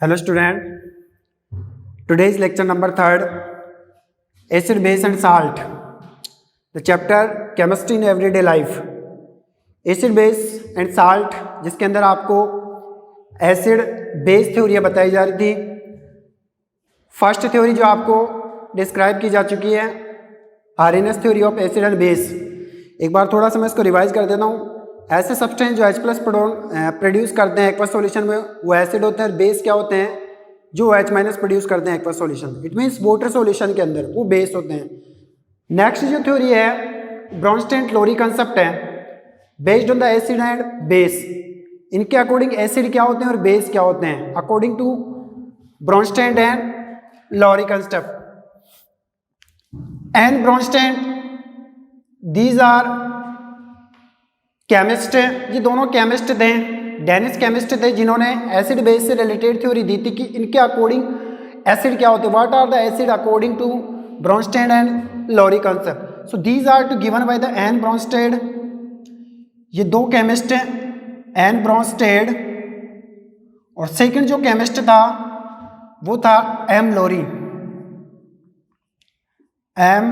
Hello student, today's lecture number 3rd, acid, base and salt. The chapter chemistry in everyday life. Acid, base and salt, जिसके अंदर आपको acid base theory बताई जा रही थी। First theory जो आपको डिस्क्राइब की जा चुकी है, RNS theory of acid and base. एक बार थोड़ा सा मैं इसको रिवाइज कर देता हूँ। ऐसे सब्सटेंस जो H+ प्रोड्यूस करते हैं एक्वस सॉल्यूशन में वो एसिड होते हैं, बेस क्या होते हैं जो H- प्रोड्यूस करते हैं aqueous solution, it means water solution के अंदर वो बेस होते हैं। नेक्स्ट जो थ्योरी है ब्रॉन्स्टेन-लोरी कंसेप्ट है, based on the acid and base. इनके अकॉर्डिंग एसिड क्या होते हैं और बेस क्या होते हैं according to Bronsted and Lowry concept. And Bronsted these are chemist, ये दोनों केमिस्ट थे, डेनिश केमिस्ट थे, जिन्होंने एसिड बेस से रिलेटेड थ्योरी दी थी कि इनके अकॉर्डिंग एसिड क्या होते हैं, what are the acid according to Bronsted and Lowry concept. So these are to given by the and Bronsted. ये दो केमिस्ट हैं, एन ब्रॉन्स्टेड, और सेकंड जो केमिस्ट था वो था एम लोरी। एम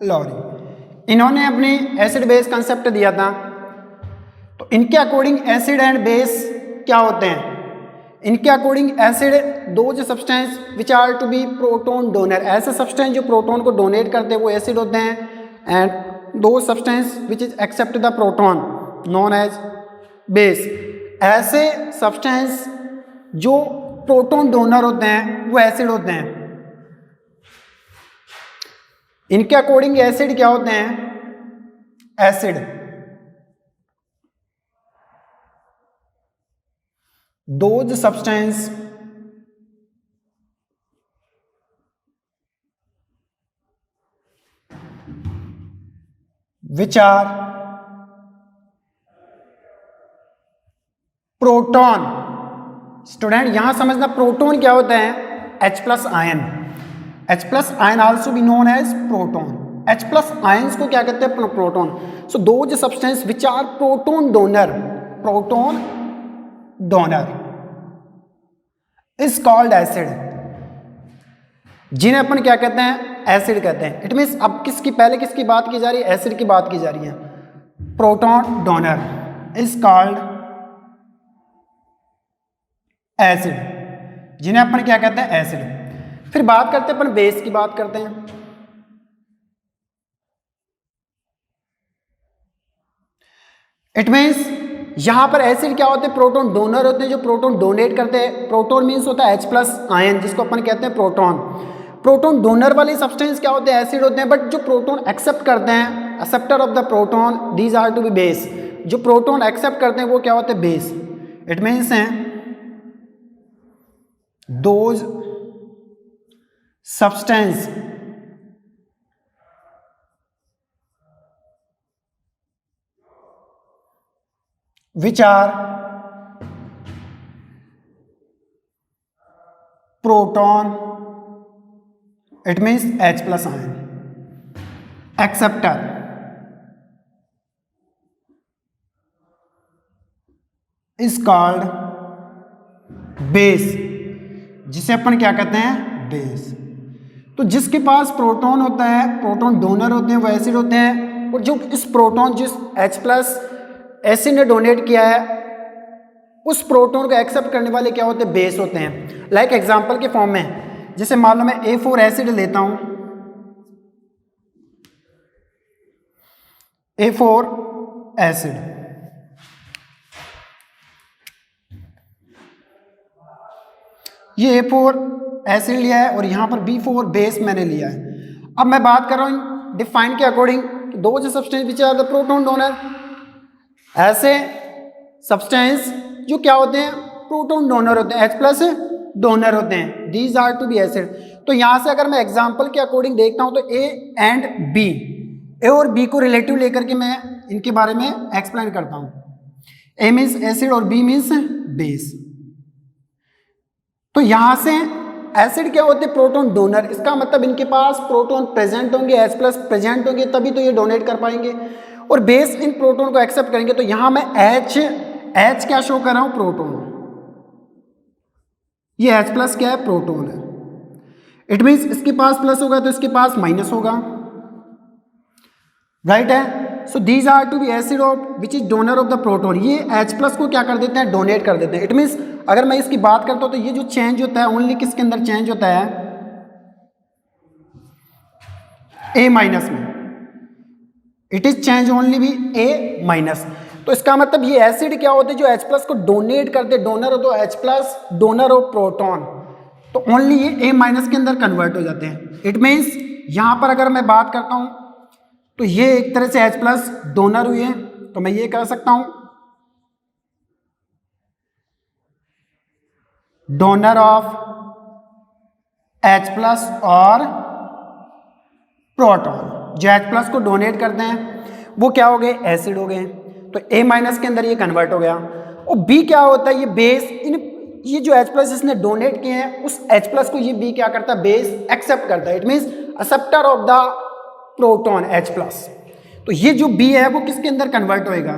लोरी इन्होंने अपनी एसिड बेस कंसेप्ट दिया था। तो इनके अकॉर्डिंग एसिड एंड बेस क्या होते हैं, इनके अकॉर्डिंग एसिड दो जो substance which are to be proton donor, ऐसे सब्सटेंस जो प्रोटोन को डोनेट करते हैं वो एसिड होते हैं। And those substance which is accept the proton known as base, ऐसे सब्सटेंस जो प्रोटोन डोनर होते हैं वो एसिड होते हैं। इनके अकॉर्डिंग एसिड क्या होते हैं, acid those substance which are proton. Student यहां समझना प्रोटॉन क्या होता है, H+ ion. H+ ion also be known as proton. H+ ions को क्या कहते हैं, proton. So those substance which are proton donor, proton donor is called acid, जिन्हें अपन क्या कहते हैं, एसिड कहते हैं। इट मीन्स अब पहले किसकी बात की जा रही है, एसिड की बात की जा रही है। Proton donor is called acid, जिन्हें अपन क्या कहते हैं, एसिड। फिर बात करते हैं अपन बेस की बात करते हैं। इट मीन्स यहां पर एसिड क्या होते हैं, प्रोटॉन डोनर होते हैं, जो प्रोटॉन डोनेट करते हैं। प्रोटॉन मीन्स होता है H+ आयन, जिसको अपन कहते हैं प्रोटॉन। प्रोटॉन डोनर वाले सब्सटेंस क्या होते हैं, एसिड होते हैं। बट जो प्रोटॉन एक्सेप्ट करते हैं, acceptor of the proton, these are to be base. जो प्रोटॉन एक्सेप्ट करते हैं वो क्या होते हैं, बेस। इट मीन्स हैं those substance which are proton, it means H+ ion, acceptor is called base, जिसे अपन क्या कहते हैं, बेस। तो जिसके पास प्रोटॉन होता है, प्रोटॉन डोनर होते हैं, वो एसिड होते हैं। और जो इस प्रोटॉन जिस H+ एसिड ने डोनेट किया है, उस प्रोटॉन को एक्सेप्ट करने वाले क्या होते हैं, बेस होते हैं। लाइक एग्जांपल के फॉर्म में, जैसे मान लो मैं A4 एसिड लेता हूं, A4 एसिड, ये A4 एसिड लिया है और यहां पर B4 बेस मैंने लिया है। अब मैं बात कर रहा हूं डिफाइन के अकॉर्डिंग, दो जो substance which are the proton donor, ऐसे सब्सटेंस जो क्या होते हैं, प्रोटॉन डोनर होते हैं, H+ डोनर होते हैं, these are to be acid. तो यहां से अगर मैं एग्जांपल के अकॉर्डिंग देखता हूं तो A एंड B, ए और बी को रिलेटिव लेकर के मैं इनके बारे में एक्सप्लेन करता हूं। A मीन्स एसिड और B मीन्स बेस। तो यहां से एसिड क्या होते हैं, प्रोटॉन डोनर। इसका मतलब इनके पास प्रोटॉन प्रेजेंट होंगे, H+ प्रेजेंट होंगे, तभी तो ये डोनेट कर पाएंगे। और बेस इन प्रोटॉन को एक्सेप्ट करेंगे। तो यहां मैं H क्या शो कर रहा हूं, प्रोटॉन। ये H प्लस क्या है, प्रोटॉन है। इट मीन्स इसके पास प्लस होगा तो इसके पास माइनस होगा, राइट है। So these are to be acid of which is donor of the proton. ये H प्लस को क्या कर देते हैं, डोनेट कर देते हैं। इट मीन्स अगर मैं इसकी बात करता हूं तो ये जो चेंज होता है ओनली किसके अंदर चेंज होता है, A माइनस में। इट इज चेंज ओनली भी A माइनस। तो इसका मतलब ये एसिड क्या होते हैं जो H प्लस को डोनेट करते, डोनर हो तो H प्लस, डोनर हो प्रोटॉन, तो ओनली ये A माइनस के अंदर कन्वर्ट हो जाते हैं। इट मीन्स यहां पर अगर मैं बात करता हूं तो ये एक तरह से H प्लस डोनर हुए हैं, तो मैं ये कह सकता हूं डोनर ऑफ H प्लस और प्रोटॉन। जो H प्लस को डोनेट करते हैं वो क्या हो गए, एसिड हो गए, तो A माइनस के अंदर ये कन्वर्ट हो गया। और B क्या होता है, ये बेस, ये जो H प्लस इसने डोनेट किए हैं उस H प्लस को ये B क्या करता है, बेस एक्सेप्ट करता है। It means acceptor of the proton H plus. तो ये जो B है वो किसके अंदर कन्वर्ट होएगा,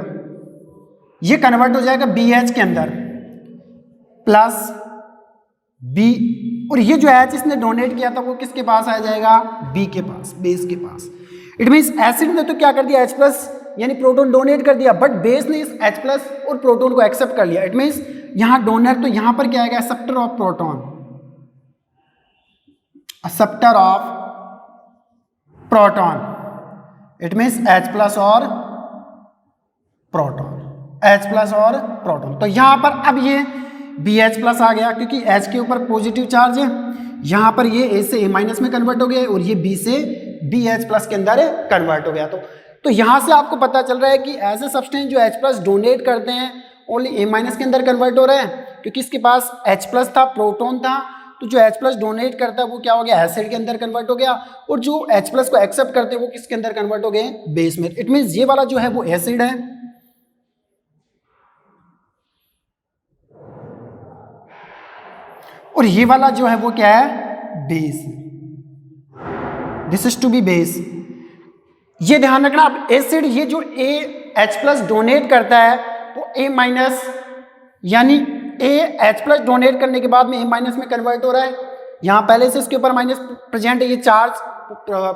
ये कन्वर्ट हो जाएगा BH के अंदर प्लस B, और ये जो H इसने डोनेट किया था वो किसके पास आ जाएगा, B के पास, बेस के पास। इट मीन्स एसिड ने तो क्या कर दिया, H प्लस यानी प्रोटॉन डोनेट कर दिया, बट बेस ने इस H प्लस और प्रोटॉन को एक्सेप्ट कर लिया। इट मीन्स यहां डोनर, तो यहां पर क्या आएगा, acceptor of proton, acceptor of proton. It means H plus और प्रोटॉन, H प्लस और प्रोटॉन। तो यहां पर अब ये BH प्लस आ गया क्योंकि H के ऊपर पॉजिटिव चार्ज है, यहां पर ये A से A माइनस में कन्वर्ट हो गया और ये B से BH प्लस के अंदर कन्वर्ट हो गया। तो यहां से आपको पता चल रहा है कि ऐसे सब्सटेंस जो H प्लस डोनेट करते हैं ओनली A माइनस के अंदर कन्वर्ट हो रहा है, क्योंकि इसके पास H प्लस था, प्रोटॉन था, तो जो H प्लस डोनेट करता है वो क्या हो गया, एसिड के अंदर कन्वर्ट हो गया, और जो H प्लस को एक्सेप्ट करते हैं वो किसके अंदर कन्वर्ट हो गए, बेस में। इट मीन्स ये वाला जो है वो एसिड है और ये वाला जो है वो क्या है, base. This is to be base. ये ध्यान रखना, अब एसिड ये जो H प्लस डोनेट करता है वो A माइनस, यानी H प्लस डोनेट करने के बाद में A माइनस में कन्वर्ट हो रहा है। यहाँ पहले से इसके ऊपर माइनस प्रेजेंट है, ये चार्ज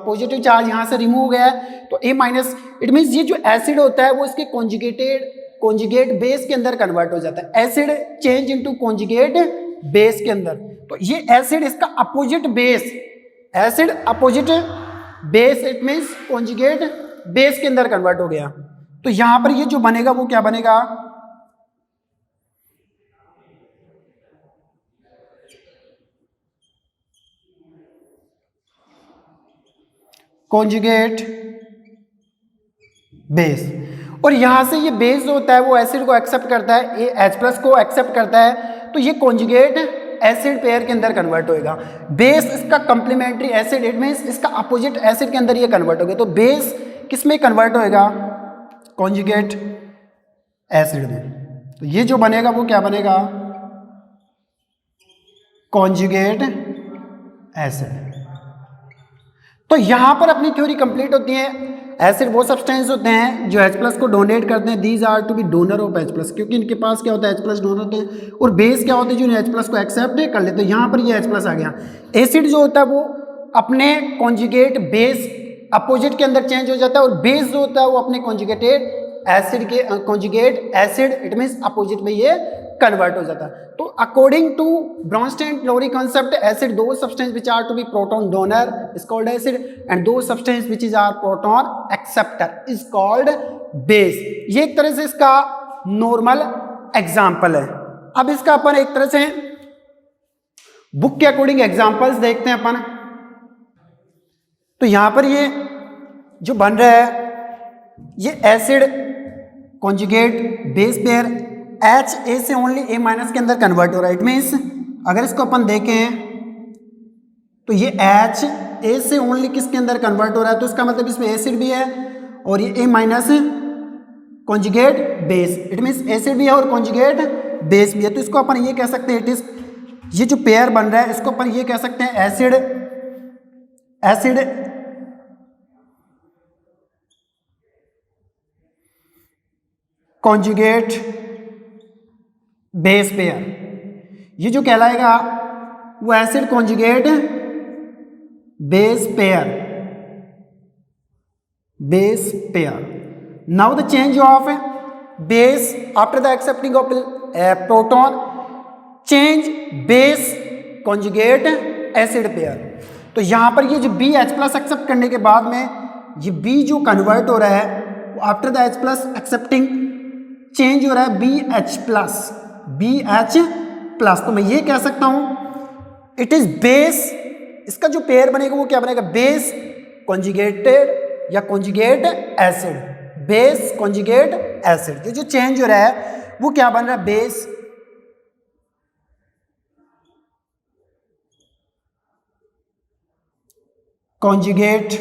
पॉजिटिव चार्ज यहाँ से रिमूव हो गया है, तो A माइनस। इट मीन्स ये जो एसिड होता है वो इसके कॉन्जुगेट बेस के अंदर कन्वर्ट हो जाता है। Acid change into conjugate base के अंदर, तो ये एसिड इसका opposite base, acid opposite base, it means conjugate base के अंदर कन्वर्ट हो गया। तो यहां पर ये जो बनेगा वो क्या बनेगा, कॉन्जुगेट बेस। और यहां से ये बेस जो होता है वो एसिड को एक्सेप्ट करता है, ये H प्लस को एक्सेप्ट करता है, तो ये कॉन्जुगेट एसिड पेयर के अंदर कन्वर्ट होएगा। बेस इसका कंप्लीमेंट्री एसिड, इट मीन्स इसका अपोजिट एसिड के अंदर ये कन्वर्ट हो गया, तो बेस किस में कन्वर्ट होएगा, कॉन्जुगेट एसिड में। तो ये जो बनेगा वो क्या बनेगा, कॉन्जुगेट एसिड। तो यहां पर अपनी थ्योरी कंप्लीट होती है। एसिड वो सब्सटेंस होते हैं जो H प्लस को डोनेट करते हैं, these are to be donor of H plus, क्योंकि इनके पास क्या होता है, H प्लस डोनर होते हैं, और बेस क्या होते हैं जो H प्लस को एक्सेप्ट कर लेते हैं। यहाँ पर ये H प्लस आ गया। एसिड जो होता है वो अपने कॉन्जुगेट बेस अपोजिट के अंदर चेंज हो जाता है, और बेस जो होता है वो अपने कॉन्जुगेटेड एसिड के conjugate acid, it means opposite में ये कन्वर्ट हो जाता है। तो according to Bronsted Lowry concept, acid those substance which are to be proton donor is called acid, and those substance which is are proton acceptor is called base। ये एक तरह से इसका नॉर्मल एग्जाम्पल है। अब इसका अपन एक तरह से बुक के अकॉर्डिंग एग्जाम्पल्स देखते हैं अपन। तो यहां पर ये जो बन रहा है ये acid conjugate base pair H A से ओनली A माइनस के अंदर कन्वर्ट हो रहा है। इट मीन्स अगर इसको अपन देखें तो ये H A से ओनली किसके अंदर कन्वर्ट हो रहा है, तो इसका मतलब इसमें एसिड भी है और ये A minus conjugate base, it means acid भी है और कॉन्जुगेट बेस भी है। तो इसको अपन ये कह सकते हैं, इट इज ये जो पेयर बन रहा है इसको अपन ये कह सकते हैं एसिड कॉन्जुगेट बेस पेयर। ये जो कहलाएगा वो acid conjugate base pair, base pair. Now the change of base after the accepting of proton, change base conjugate acid pair. तो यहां पर ये जो बी एच प्लस एक्सेप्ट करने के बाद में ये बी जो कन्वर्ट हो रहा है वो after the H plus accepting change हो रहा है B H plus, B H plus. तो मैं ये कह सकता हूं इट इज बेस, इसका जो पेयर बनेगा वो क्या बनेगा, बेस कॉन्जुगेटेड या conjugate acid, base conjugate acid. ये जो चेंज हो रहा है वो क्या बन रहा है, बेस कॉन्जुगेट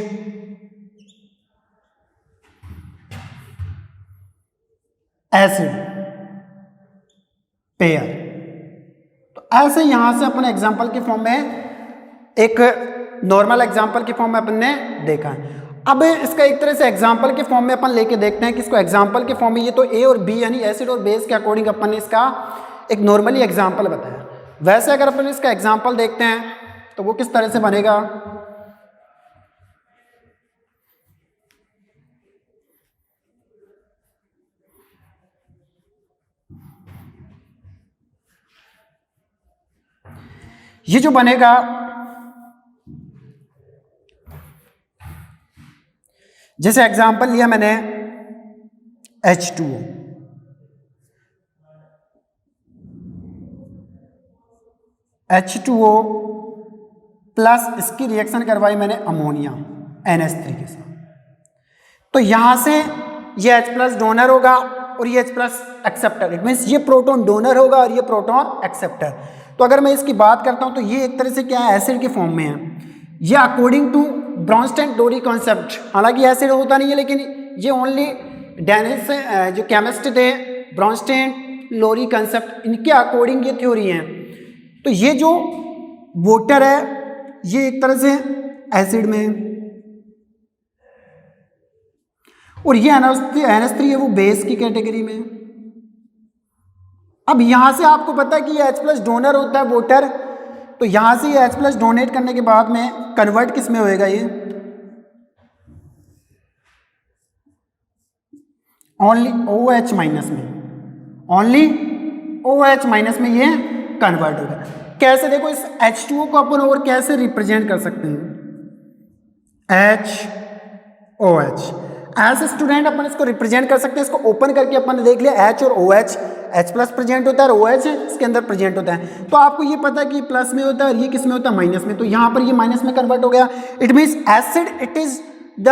एसिड पेयर। तो ऐसे यहां से अपन एग्जांपल के फॉर्म में, एक नॉर्मल एग्जांपल के फॉर्म में अपन ने देखा है। अब इसका एक तरह से एग्जांपल के फॉर्म में अपन लेके देखते हैं कि इसको एग्जांपल के फॉर्म में, ये तो ए और बी यानी एसिड और बेस के अकॉर्डिंग अपन ने इसका एक नॉर्मली एग्जांपल बताया। वैसे अगर अपन इसका एग्जांपल देखते हैं तो वो किस तरह से बनेगा, ये जो बनेगा जैसे एग्जांपल लिया मैंने H2O, H2O प्लस इसकी रिएक्शन करवाई मैंने अमोनिया NH3 के साथ। तो यहां से ये H प्लस डोनर होगा और ये H plus acceptor, it means ये प्रोटॉन डोनर होगा और ये प्रोटॉन एक्सेप्टर। तो अगर मैं इसकी बात करता हूं तो ये एक तरह से क्या है, एसिड के फॉर्म में है। ये अकॉर्डिंग टू ब्रॉन्स्टेन-डोरी कॉन्सेप्ट, हालांकि एसिड होता नहीं है लेकिन ये ओनली डेनिस जो केमिस्ट थे ब्रॉन्स्टेन-लोरी कॉन्सेप्ट, इनके अकॉर्डिंग ये थ्योरी है। तो ये जो वाटर है ये एक तरह से एसिड में, और ये NH3 है वो बेस की कैटेगरी में। अब यहां से आपको पता है कि ये H प्लस डोनर होता है वाटर, तो यहां से ये H प्लस डोनेट करने के बाद में कन्वर्ट किस में होएगा, ये ओनली OH माइनस में, ओनली OH माइनस में ये कन्वर्ट होगा। कैसे, देखो इस H2O को अपन और कैसे रिप्रेजेंट कर सकते हैं, HOH। एज स्टूडेंट अपन इसको रिप्रेजेंट कर सकते हैं। इसको ओपन करके अपन ने देख लिया H और OH, H प्लस प्रेजेंट होता है और OH इसके अंदर प्रेजेंट होता है। तो आपको ये पता है कि प्लस में होता है और ये किस में होता है, माइनस में। तो यहाँ पर ये माइनस में कन्वर्ट हो गया। It means acid it is the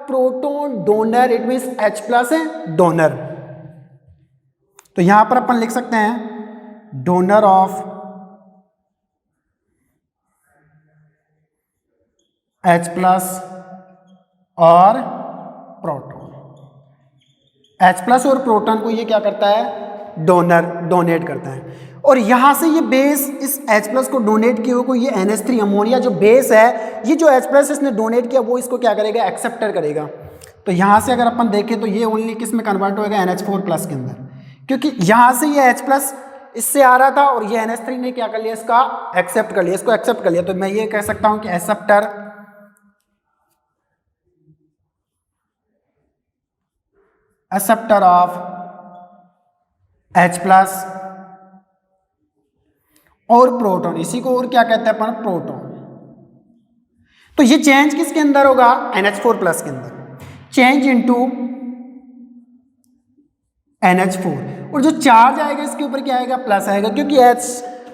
proton donor, it means H plus है डोनर। तो यहाँ पर अपन लिख सकते हैं डोनर ऑफ H प्लस और प्रोटॉन। H प्लस और प्रोटॉन को ये क्या करता है, डोनर, डोनेट करता है। और यहां से ये बेस इस H प्लस को डोनेट किए हुए को ये NH3 अमोनिया जो बेस है, ये जो H प्लस इसने डोनेट किया वो इसको क्या करेगा, एक्सेप्टर करेगा। तो यहां से अगर अपन देखें तो ये ओनली किस में कन्वर्ट होगा, NH4 प्लस के अंदर, क्योंकि यहां से ये H प्लस इससे आ रहा था और ये NH3 ने क्या कर लिया, इसका एक्सेप्ट कर लिया, इसको एक्सेप्ट कर लिया। तो मैं ये कह सकता हूं कि acceptor acceptor of H plus और प्रोटॉन, इसी को और क्या कहते हैं अपन, प्रोटॉन। तो ये चेंज किसके अंदर होगा, NH4 प्लस के अंदर, चेंज इनटू NH4। और जो चार्ज आएगा इसके ऊपर क्या आएगा, प्लस आएगा, क्योंकि H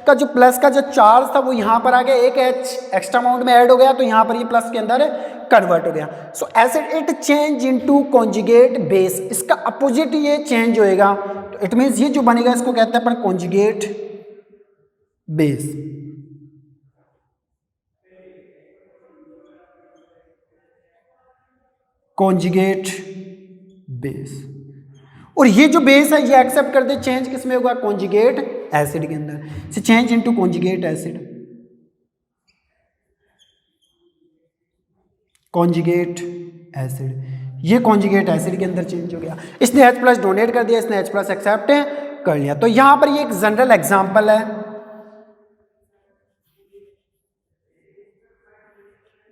का जो प्लस का जो चार्ज था वो यहां पर आ गया, एक H एक्स्ट्रा अमाउंट में ऐड हो गया, तो यहां पर ये प्लस के अंदर कन्वर्ट हो गया। सो acid it change into conjugate base, इसका अपोजिट ये चेंज होएगा। तो इट मींस ये जो बनेगा इसको कहते हैं अपन कॉन्जुगेट बेस। कॉन्जुगेट बेस, और ये जो बेस है ये एक्सेप्ट कर दे, चेंज किस में होगा, कॉन्जुगेट एसिड के अंदर, से change into conjugate acid, conjugate acid, ये कॉन्जुगेट एसिड के अंदर चेंज हो गया। इसने H प्लस डोनेट कर दिया, इसने H प्लस एक्सेप्ट कर लिया। तो यहां पर ये एक जनरल एग्जांपल है,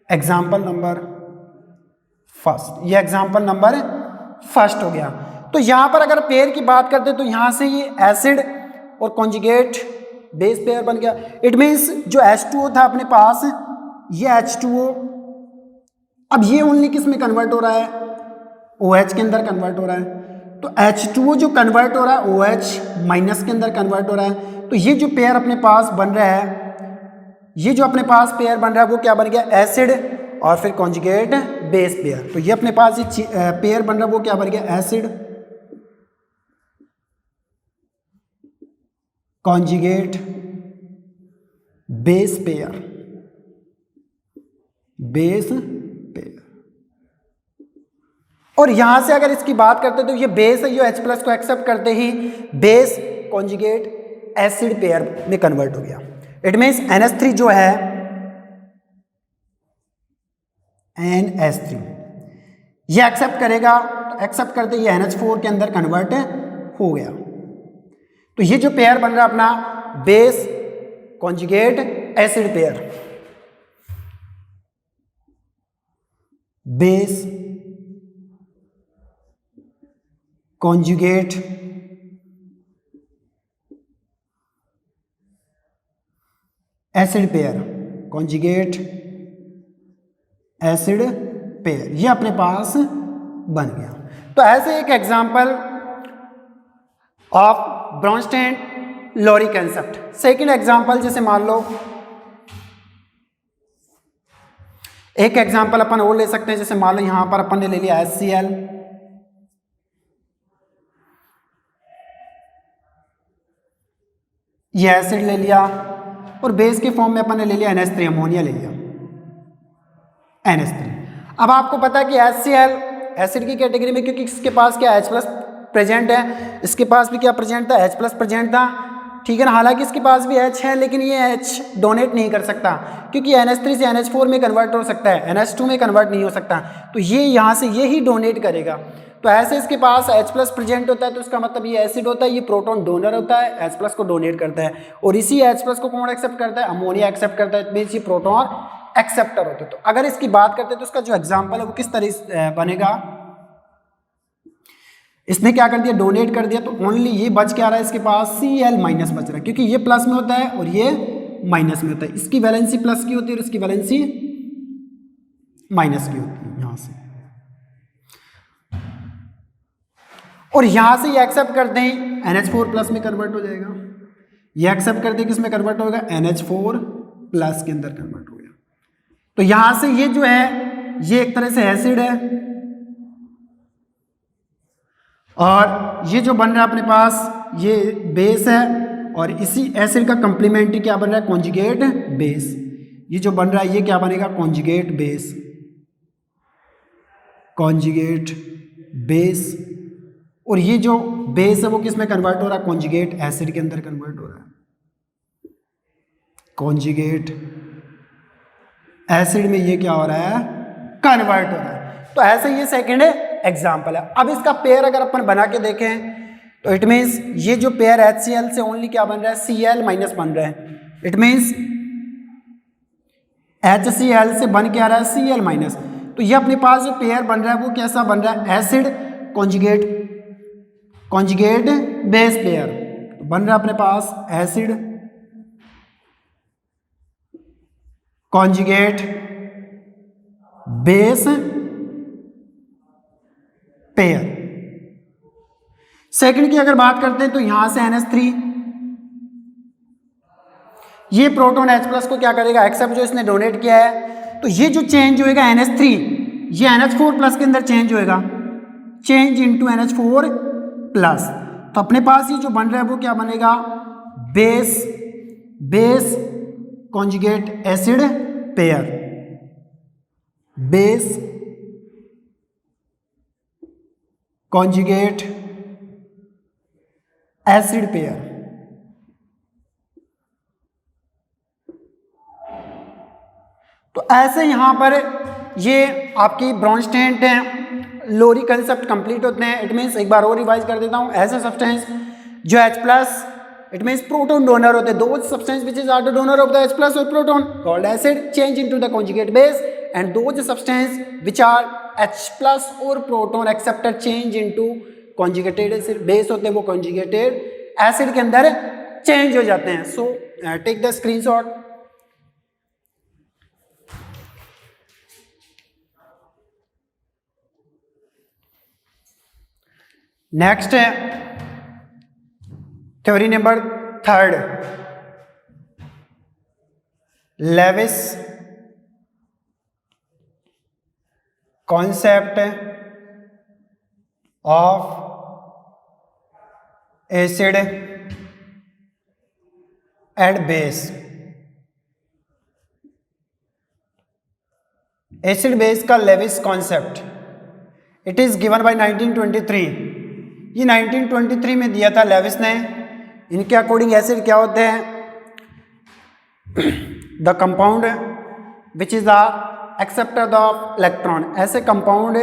एग्जाम्पल नंबर फर्स्ट, ये एग्जाम्पल नंबर फर्स्ट हो गया। तो यहां पर अगर पेयर की बात करते तो यहां से ये एसिड और कॉन्जुगेट बेस पेयर बन गया। इट मीन्स जो H2O था अपने पास, ये H2O अब ये ओनली किस में कन्वर्ट हो रहा है, OH के अंदर कन्वर्ट हो रहा है। तो H2O जो कन्वर्ट हो रहा है OH माइनस के अंदर कन्वर्ट हो रहा है। तो ये जो पेयर अपने पास बन रहा है, ये जो अपने पास पेयर बन रहा है वो क्या बन गया, एसिड और फिर कॉन्जुगेट बेस पेयर। तो ये अपने पास ये पेयर बन रहा है वो क्या बन गया, acid conjugate base pair, base pair. और यहां से अगर इसकी बात करते तो ये बेस है, ये H+ को एक्सेप्ट करते ही बेस कॉन्जुगेट एसिड पेयर में कन्वर्ट हो गया। इट मीन्स NH3 जो है, NH3 ये एक्सेप्ट करेगा, तो एक्सेप्ट करते ये NH4 के अंदर कन्वर्ट हो गया। तो ये जो पेयर बन रहा है अपना base conjugate acid pair, base conjugate acid pair, conjugate acid pair, ये अपने पास बन गया। तो ऐसे एक example of Bronsted Lowry concept. Second example, जैसे मान लो एक एग्जांपल अपन और ले सकते हैं, जैसे मान लो यहां पर अपन ने ले लिया HCl, ये एसिड ले लिया, और बेस के फॉर्म में अपन ने ले लिया NH3, अमोनिया ले लिया NH3। अब आपको पता है कि HCl एसिड की कैटेगरी में, क्योंकि इसके पास क्या H+ प्रेजेंट है, इसके पास भी क्या प्रेजेंट था, H+ प्रेजेंट था, ठीक है ना। हालांकि इसके पास भी H है, लेकिन ये H डोनेट नहीं कर सकता, क्योंकि NH3 से NH4 में कन्वर्ट हो सकता है, NH2 में कन्वर्ट नहीं हो सकता। तो ये यहाँ से ये ही डोनेट करेगा। तो ऐसे इसके पास H+ प्रेजेंट होता है, तो इसका मतलब ये एसिड होता है, ये प्रोटॉन डोनर होता है, H+ को डोनेट करता है, और इसी H+ को कौन एक्सेप्ट करता है, अमोनिया एक्सेप्ट करता है। मीन्स ये प्रोटॉन एक्सेप्टर होते हैं। तो अगर इसकी बात करते हैं तो इसका जो एग्जाम्पल है वो किस तरह से बनेगा, इसने क्या कर दिया, डोनेट कर दिया, तो ओनली ये बच क्या रहा है इसके पास, Cl- बच रहा है, क्योंकि ये प्लस में होता है और ये माइनस में होता है। इसकी वैलेंसी प्लस की होती है और इसकी वैलेंसी माइनस की होती है यहां से। और यहां से ये एक्सेप्ट करते हैं NH4+ में कन्वर्ट हो जाएगा, ये एक्सेप्ट करते हैं किस में कन्वर्ट होगा, NH4+ के अंदर कन्वर्ट हो गया। तो यहां से ये जो है ये एक तरह से एसिड है, और ये जो बन रहा है अपने पास ये बेस है, और इसी एसिड का कंप्लीमेंट्री क्या बन रहा है, कॉन्जुगेट बेस। ये जो बन रहा है ये क्या बनेगा, कॉन्जुगेट बेस, कॉन्जुगेट बेस। और ये जो बेस है वो किस में कन्वर्ट हो रहा है, कॉन्जुगेट एसिड के अंदर कन्वर्ट हो रहा है, कॉन्जुगेट एसिड में ये क्या हो रहा है, कन्वर्ट हो रहा है। तो ऐसे ये सेकंड एग्जाम्पल है। अब इसका पेयर अगर अपन बना के देखें तो इट मीन्स ये जो पेयर HCl से ओनली क्या बन रहा है, Cl- बन रहा है। इट मीन्स HCl से बन के आ रहा है Cl-। तो ये अपने पास जो पेयर बन रहा है वो कैसा बन रहा है, एसिड कॉन्जुगेट बेस पेयर बन रहा है अपने पास, acid conjugate base pair. Second की अगर बात करते हैं तो यहां से NH3, ये प्रोटॉन H+ को क्या करेगा, एक्सेप्ट जो इसने डोनेट किया है। तो ये जो चेंज होएगा NH3, ये NH4+ के अंदर चेंज होएगा, चेंज इनटू NH4+। तो अपने पास ये जो बन रहा है वो क्या बनेगा, base conjugate acid pair, base conjugate acid pair. तो ऐसे यहां पर ये आपकी ब्रॉन्स्टेन-लोरी कंसेप्ट कंप्लीट होते हैं। इट मीन्स एक बार और रिवाइज कर देता हूं, ऐसे सब्सटेंस जो H+, it means proton donor होते हैं, those substance which is are the donor of the H+ और proton called acid, change into the conjugate base and those substances which are H plus or proton acceptor change into conjugated acid. Base होते हैं वो conjugated acid के अंदर change हो जाते हैं. So take the screenshot. Next है theory number 3, Lewis concept of acid and base. Acid base का Lewis concept, it is given by 1923. ये 1923 में दिया था लेविस ने. इनके अकॉर्डिंग एसिड क्या होते हैं? The compound which is the acceptor of electron, ऐसे कंपाउंड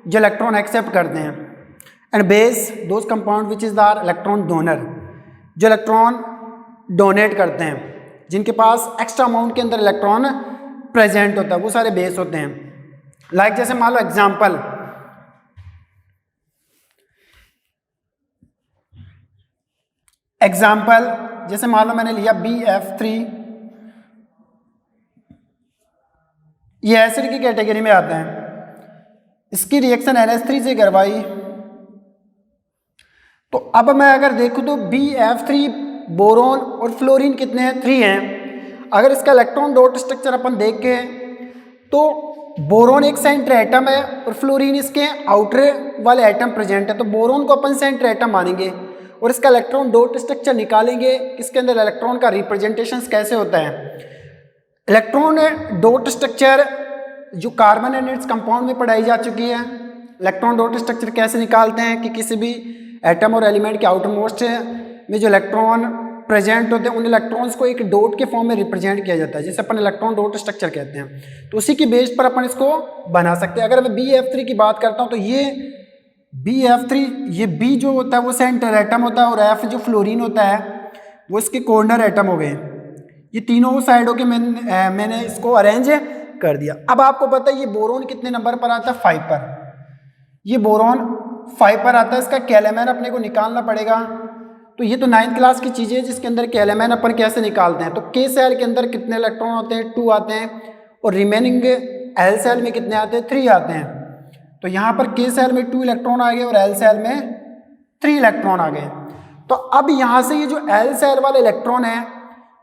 जो इलेक्ट्रॉन एक्सेप्ट करते हैं. And base those compound which is the electron donor, जो इलेक्ट्रॉन डोनेट करते हैं, जिनके पास एक्स्ट्रा अमाउंट के अंदर इलेक्ट्रॉन प्रेजेंट होता है, वो सारे बेस होते हैं. लाइक जैसे मान लो एग्जाम्पल, जैसे मान लो मैंने लिया BF3, ये एसिड की कैटेगरी में आता है. इसकी रिएक्शन NH3 से करवाई, तो अब मैं अगर देखूं तो BF3 बोरोन और फ्लोरीन कितने हैं? 3 हैं. अगर इसका इलेक्ट्रॉन डॉट स्ट्रक्चर अपन देख के तो बोरोन एक सेंटर एटम है और फ्लोरीन इसके आउटर वाले एटम प्रेजेंट है, तो बोरोन को अपन सेंटर एटम मानेंगे और इसका इलेक्ट्रॉन डॉट स्ट्रक्चर निकालेंगे. इसके अंदर इलेक्ट्रॉन का रिप्रेजेंटेशन कैसे होता है? इलेक्ट्रॉन डॉट स्ट्रक्चर जो कार्बन एंड इट्स कंपाउंड में पढ़ाई जा चुकी है. इलेक्ट्रॉन डॉट स्ट्रक्चर कैसे निकालते हैं कि किसी भी एटम और एलिमेंट के आउटर मोस्ट में जो इलेक्ट्रॉन प्रेजेंट होते हैं उन इलेक्ट्रॉन्स को एक डॉट के फॉर्म में रिप्रेजेंट किया जाता है, जिसे अपन इलेक्ट्रॉन डॉट स्ट्रक्चर कहते हैं. तो उसी की बेस पर अपन इसको बना सकते हैं. अगर मैं BF3 की बात करता हूँ तो ये BF3, ये B जो होता है वो सेंटर एटम होता है और F जो फ्लोरीन होता है वो इसके कॉर्नर एटम हो गए. ये तीनों साइडों के मैंने इसको अरेंज कर दिया. अब आपको पता है ये बोरोन कितने नंबर पर आता है? 5 पर. ये बोरोन 5 पर आता है. इसका केलेमैन अपने को निकालना पड़ेगा. तो ये तो 9th क्लास की चीज़ें है जिसके अंदर केलेमैन अपन कैसे निकालते हैं. तो K सेल के अंदर कितने इलेक्ट्रॉन होते हैं? 2 आते हैं. और रिमेनिंग L सेल में कितने आते हैं? 3 आते हैं. तो यहाँ पर K सेल में 2 इलेक्ट्रॉन आ गए और L सेल में 3 इलेक्ट्रॉन आ गए. तो अब यहाँ से ये जो L सेल वाले इलेक्ट्रॉन है,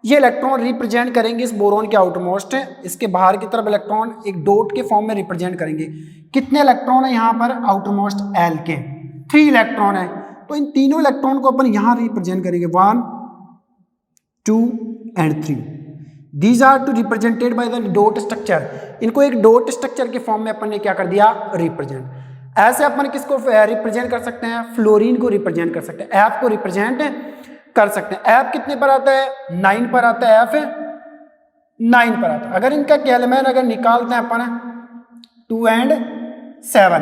ये इलेक्ट्रॉन रिप्रेजेंट करेंगे इस बोरोन के आउटरमोस्ट. इसके बाहर की तरफ इलेक्ट्रॉन एक डॉट के फॉर्म में रिप्रेजेंट करेंगे. कितने इलेक्ट्रॉन है यहाँ पर आउटरमोस्ट? L के 3 इलेक्ट्रॉन है. तो इन तीनों इलेक्ट्रॉन को अपन यहाँ रिप्रेजेंट करेंगे 1, 2 and 3. These are to represented by the dot structure. इनको एक डॉट स्ट्रक्चर के फॉर्म में अपन ने क्या कर दिया? रिप्रेजेंट. ऐसे अपन किसको रिप्रेजेंट कर सकते हैं? फ्लोरीन को रिप्रेजेंट कर सकते हैं, F को रिप्रेजेंट कर सकते हैं. F कितने पर आता है? 9 पर आता है. F 9 पर आता है. अगर इनका केलेमैन अगर निकालते हैं अपन 2 एंड 7,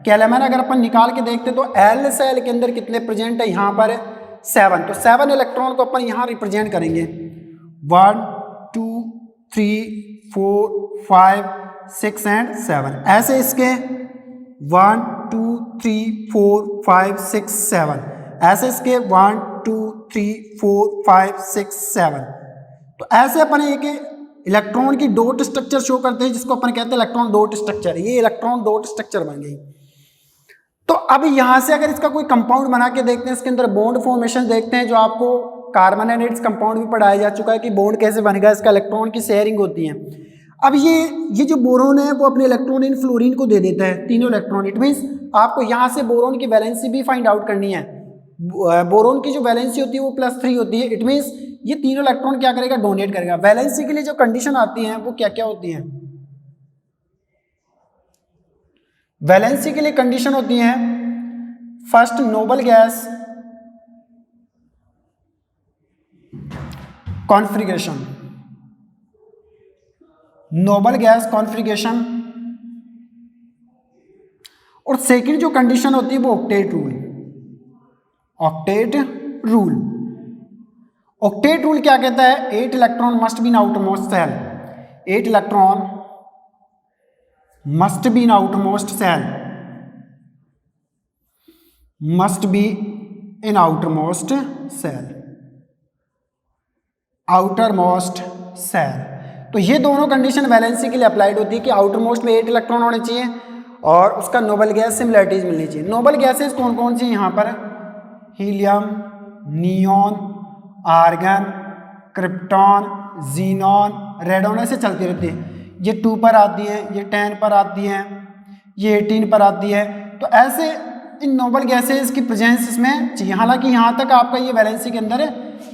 केलेमैन अगर अपन निकाल के देखते तो L सेल के अंदर कितने प्रेजेंट है? यहाँ पर 7. तो 7 इलेक्ट्रॉन को अपन यहाँ रिप्रेजेंट करेंगे. 1, 2, 3, 4, 5, 6 एंड 7. ऐसे इसके 1, 2, 3, 4, 5, 6, 7. ऐसे इसके 1, 2, 3, 4, 5, 6, 7. तो ऐसे अपन एक इलेक्ट्रॉन की डॉट स्ट्रक्चर शो करते हैं जिसको अपन कहते हैं इलेक्ट्रॉन डॉट स्ट्रक्चर. ये इलेक्ट्रॉन डॉट स्ट्रक्चर बन गई. तो अब यहाँ से अगर इसका कोई कंपाउंड बना के देखते हैं, इसके अंदर बॉन्ड फॉर्मेशन देखते हैं, जो आपको कार्बन एंड इट्स कंपाउंड भी पढ़ाया जा चुका है कि बॉन्ड कैसे बनेगा, इसका इलेक्ट्रॉन की शेयरिंग होती है. अब ये जो बोरोन है वो अपने इलेक्ट्रॉन इन फ्लोरीन को दे देता है, तीनों इलेक्ट्रॉन. इट मीन्स आपको यहाँ से बोरोन की वैलेंसी भी फाइंड आउट करनी है. बोरोन की जो वैलेंसी होती है वो +3 होती है. इट मीन्स ये तीनों इलेक्ट्रॉन क्या करेगा? डोनेट करेगा. वैलेंसी के लिए जो कंडीशन आती है वो क्या क्या होती है? वैलेंसी के लिए कंडीशन होती है first noble gas configuration, noble gas configuration. और सेकंड जो कंडीशन होती है वो octet rule. Octet rule, octet rule क्या कहता है? 8 electron must be in outermost shell. 8 electron must be in outermost cell, must be in outermost cell, outermost cell। तो ये दोनों कंडीशन वैलेंसी के लिए अप्लाइड होती है कि आउटरमोस्ट में 8 इलेक्ट्रॉन होने चाहिए और उसका नोबल गैस सिमिलरिटीज मिलनी चाहिए। नोबल गैसेस कौन कौन सी यहाँ पर? Helium, neon, argon, krypton, xenon, radon, ऐसे चलती रहती है। ये 2 पर आती है, ये 10 पर आती है, ये 18 पर आती है। तो ऐसे इन नोबल गैसेस की प्रेजेंस इसमें चाहिए। हालांकि यहाँ तक आपका ये वैलेंसी के अंदर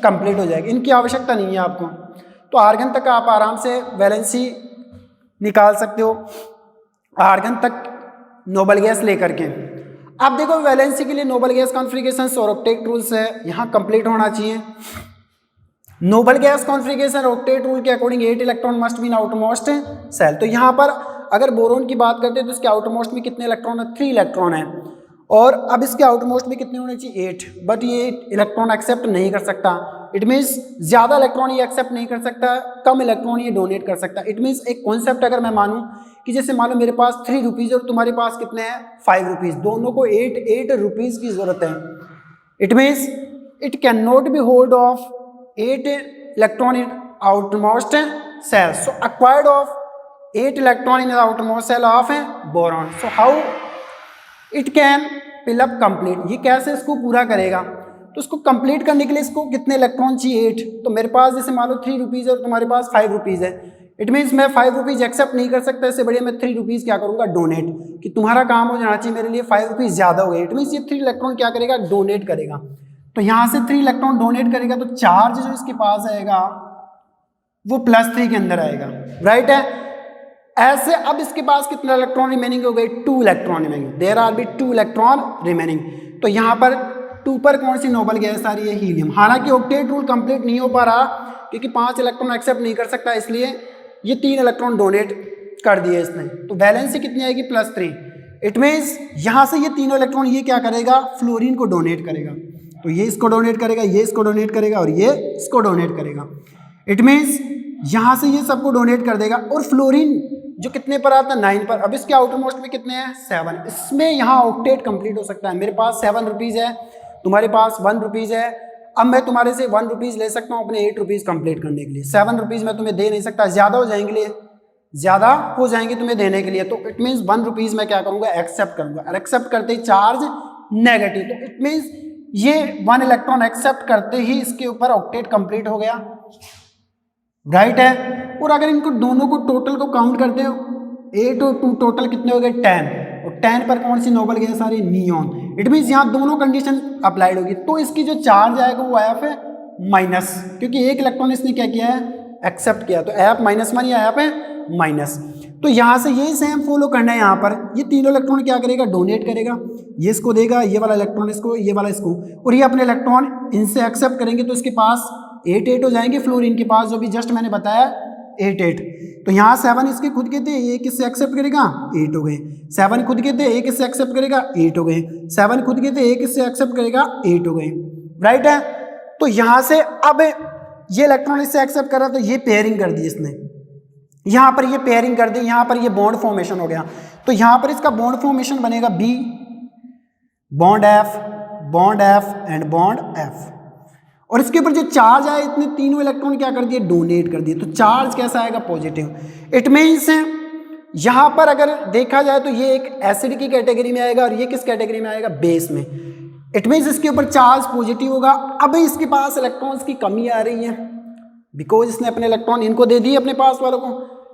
कंप्लीट हो जाएगी, इनकी आवश्यकता नहीं है आपको। तो आर्गन तक आप आराम से वैलेंसी निकाल सकते हो, आर्गन तक नोबल गैस लेकर के। अब देखो वैलेंसी के लिए नोबल गैस कॉन्फ़िगरेशंस और ऑक्टेट रूल्स है, यहाँ कंप्लीट होना चाहिए। Noble gas configuration octet rule के according 8 electron must be in outermost shell. तो यहाँ पर अगर बोरोन की बात करते हैं तो इसके आउटरमोस्ट में कितने इलेक्ट्रॉन है? 3 इलेक्ट्रॉन है। और अब इसके आउटरमोस्ट में कितने होने चाहिए? 8। बट ये इलेक्ट्रॉन एक्सेप्ट नहीं कर सकता। इट मीन्स ज़्यादा इलेक्ट्रॉन ये एक्सेप्ट नहीं कर सकता, कम इलेक्ट्रॉन ये डोनेट कर सकता। इट मीन्स एक कॉन्सेप्ट अगर मैं मानूँ कि जैसे मान लो मेरे पास 3 रुपीज़ और तुम्हारे पास कितने हैं? 5 रुपीज़, दोनों को 8 रुपीज़ की ज़रूरत है। It means it can not be hold of 8 electron in outermost shell. सो acquired of 8 electron in outermost shell of boron. So how it can fill up complete, ये कैसे इसको पूरा करेगा? तो इसको कंप्लीट करने के लिए इसको कितने इलेक्ट्रॉन चाहिए? 8। तो मेरे पास जैसे मान लो 3 रुपीज़ और तुम्हारे पास 5 रुपीज़ है। इट मीन्स मैं 5 रुपीज़ एक्सेप्ट नहीं कर सकता, इससे बढ़िया मैं 3 रुपीज़ क्या करूँगा? डोनेट, कि तुम्हारा काम हो जाना चाहिए, मेरे लिए 5 रुपीज़ ज़्यादा हो गए। इट मीन्स ये 3 इलेक्ट्रॉन क्या करेगा? डोनेट करेगा। तो यहाँ से 3 इलेक्ट्रॉन डोनेट करेगा तो चार्ज जो इसके पास आएगा वो +3 के अंदर आएगा, राइट है। ऐसे अब इसके पास कितना इलेक्ट्रॉन रिमेनिंग हो गए? 2 electron remaining. There are be 2 electron remaining. तो यहाँ पर 2 पर कौन सी नोबल गैस आ रही है? हीलियम। हालांकि ऑक्टेट रूल कंप्लीट नहीं हो पा रहा क्योंकि 5 इलेक्ट्रॉन एक्सेप्ट नहीं कर सकता, इसलिए ये 3 इलेक्ट्रॉन डोनेट कर दिए इसने। तो वैलेंसी कितनी आएगी? +3। इट मीन्स यहाँ से ये तीनों इलेक्ट्रॉन ये क्या करेगा? फ्लोरीन को डोनेट करेगा। तो ये इसको डोनेट करेगा, ये इसको डोनेट करेगा और ये इसको डोनेट करेगा। इट मीन्स यहाँ से ये सबको डोनेट कर देगा। और फ्लोरीन जो कितने पर आता है? 9 पर। अब इसके आउटरमोस्ट में कितने हैं? 7। इसमें यहाँ ऑक्टेट कंप्लीट हो सकता है। मेरे पास 7 रुपीज़ है, तुम्हारे पास 1 रुपीज़ है। अब मैं तुम्हारे से 1 रुपीज़ ले सकता हूँ अपने 8 रुपीज़ कंप्लीट करने के लिए। 7 रुपीज़ मैं तुम्हें दे नहीं सकता, ज़्यादा हो जाएंगे, ज़्यादा हो जाएंगे तुम्हें देने के लिए। तो इट मीन्स 1 रुपीज़ मैं क्या करूँगा? एक्सेप्ट करूँगा। और एक्सेप्ट करते ही चार्ज नेगेटिव, तो इट मीन्स ये 1 इलेक्ट्रॉन एक्सेप्ट करते ही इसके ऊपर ऑक्टेट कंप्लीट हो गया, राइट है। और अगर इनको दोनों को टोटल को काउंट करते हो 8 और 2 टोटल कितने हो गए? 10। और 10 पर कौन सी नोबल गैस आ रही है? नियॉन। इट मीन्स यहाँ दोनों कंडीशन अप्लाइड होगी। तो इसकी जो चार्ज आएगा वो आया पे माइनस, क्योंकि 1 इलेक्ट्रॉन इसने क्या किया है? एक्सेप्ट किया। तो ऐप -1 या यहाँ पे माइनस। तो यहाँ से यही सेम फॉलो करना है। यहाँ पर ये तीनों इलेक्ट्रॉन क्या करेगा? डोनेट करेगा। ये इसको देगा, ये वाला इलेक्ट्रॉन इसको, ये वाला इसको, और ये अपने इलेक्ट्रॉन इनसे एक्सेप्ट करेंगे। तो इसके पास 8 हो जाएंगे। फ्लोरीन के पास जो भी जस्ट मैंने बताया 8। तो यहाँ 7 इसके खुद के थे, ये किससे एक्सेप्ट करेगा? 8 हो गए। 7 खुद के थे, एक इससे एक्सेप्ट करेगा? 8 हो गए। 7 खुद के थे, एक इससे एक्सेप्ट करेगा? 8 हो गए, राइट है। तो यहाँ से अब ये इलेक्ट्रॉन इससे एक्सेप्ट करा तो ये पेयरिंग कर दी इसने, यहाँ पर ये पेयरिंग कर दी, यहाँ पर ये बॉन्ड फॉर्मेशन हो गया। तो यहाँ पर इसका बॉन्ड फॉर्मेशन बनेगा B bond F and bond F। और इसके ऊपर जो चार्ज आया इतने तीनों इलेक्ट्रॉन क्या कर दिए? डोनेट कर दिए। तो चार्ज कैसा आएगा? पॉजिटिव। इट मीन्स यहाँ पर अगर देखा जाए तो ये एक एसिड की कैटेगरी में आएगा और ये किस कैटेगरी में आएगा? बेस में। इट मीन्स इसके ऊपर चार्ज पॉजिटिव होगा। अब इसके पास इलेक्ट्रॉन्स की कमी आ रही है बिकॉज इसने अपने इलेक्ट्रॉन इनको दे दिए अपने पास वालों को।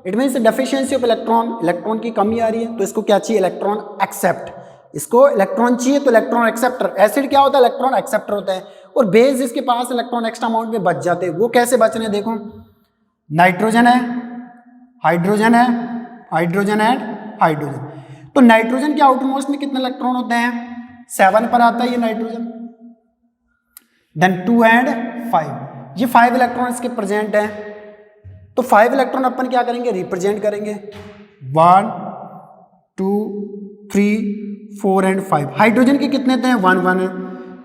It means deficiency of electron की कमी आ रही है। तो इसको क्या चाहिए? Electron accept. इसको इलेक्ट्रॉन चाहिए तो इलेक्ट्रॉन एक्सेप्टर। एसिड क्या होता है? इलेक्ट्रॉन एक्सेप्टर होता है। और बेस जिसके पास इलेक्ट्रॉन एक्स्ट्रा अमाउंट में बच जाते हैं, वो कैसे बच रहे हैं? देखो, नाइट्रोजन है, हाइड्रोजन है, हाइड्रोजन एंड हाइड्रोजन। तो नाइट्रोजन के आउटरमोस्ट में कितने इलेक्ट्रॉन होते हैं? 7 पर आता है ये नाइट्रोजन। देन 2 एंड 5, ये 5 इलेक्ट्रॉन इसके प्रेजेंट है। तो 5 इलेक्ट्रॉन अपन क्या करेंगे? रिप्रेजेंट करेंगे। 1 2 3 4 एंड 5। हाइड्रोजन के कितने थे? 1 है।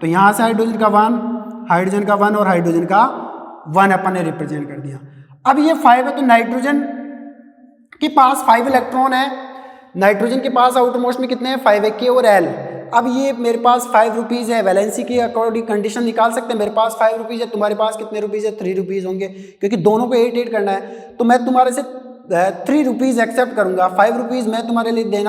तो यहाँ से हाइड्रोजन का 1, हाइड्रोजन का 1 और हाइड्रोजन का 1 अपन ने रिप्रेजेंट कर दिया। अब ये 5 है तो नाइट्रोजन के पास 5 इलेक्ट्रॉन है नाइट्रोजन के पास आउटर मोस्ट में कितने हैं 5 के और एल। अब ये मेरे पास 5 रुपीज़ है, वैलेंसी की अकॉर्डिंग कंडीशन निकाल सकते हैं। मेरे पास 5 रुपीज़ है, तुम्हारे पास कितने रुपीज़ है 3 रुपीज़ होंगे, क्योंकि दोनों को 8 करना है। तो मैं तुम्हारे से 3 रुपीज़ एक्सेप्ट करूंगा, 5 रुपीज़ मैं तुम्हारे लिए